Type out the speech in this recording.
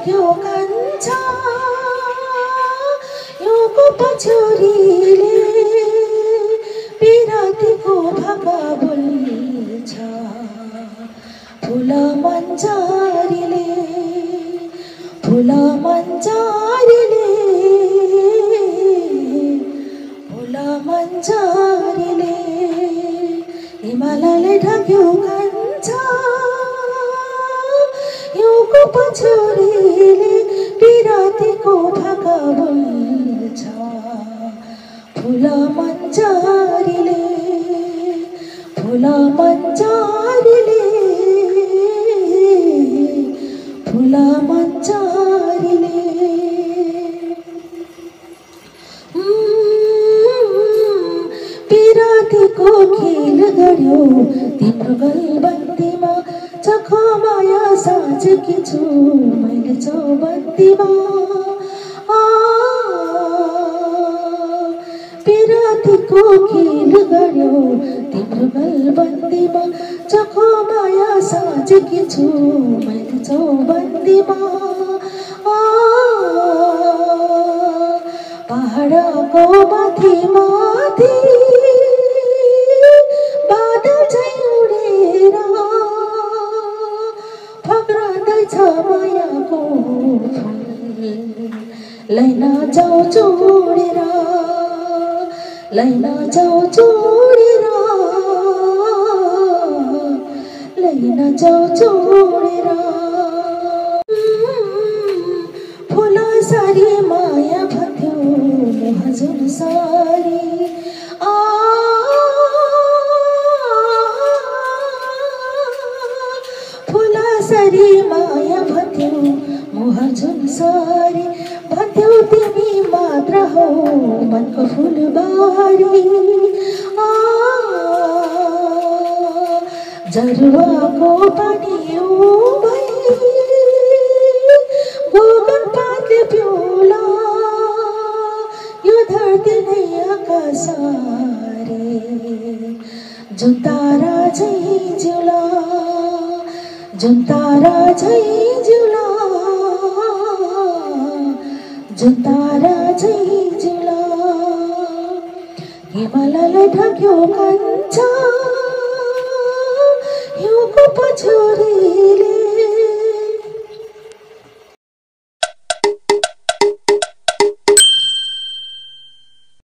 ढाक्यो कान्छा योको पछौरीले पिरातीको भाका बोल्छ फुल मन्जारीले फुल मन्जारीले फुल मन्जारीले हिमालयले ढाक्यो कान्छा योको पछौरीले पिरातीको भाका बोल्छ फुल मन्जारीले फुल मन्जारीले फुल मन्जारीले पिरातीको खेल गर्यो तिम्रो गलबन्दीमा चखो माया साँचेकी छु मैले चौबन्दीमा पिरातीको खेल गर्यो तिम्रो गलबन्दीमा चखो माया साँचेकी छु मैले चौबन्दीमा पहाडको माथि माथि बादल झैँ उडेर फक्रँदैछ मायाको फुल लैन जाऊ जोडेर लैन जाऊ जोडेर लैन जाऊ जोडेर फुल सारी माया भन्थ्यो हजुर सारी फुल सारी माया भन्थ्यो मोहजुन सारी भन्थ्यौ तिमी मात्र हो मनको फुलबारी जरुवाको पानी भई गोगन पातले पिउला यो धरती नै आकाशरे जुन तारा झैँ जिउला जुन तारा झैँ जिउला जुन तारा झैँ जिउला हिमालयलाई ढाक्यो कान्छा हिउँको पछौरीले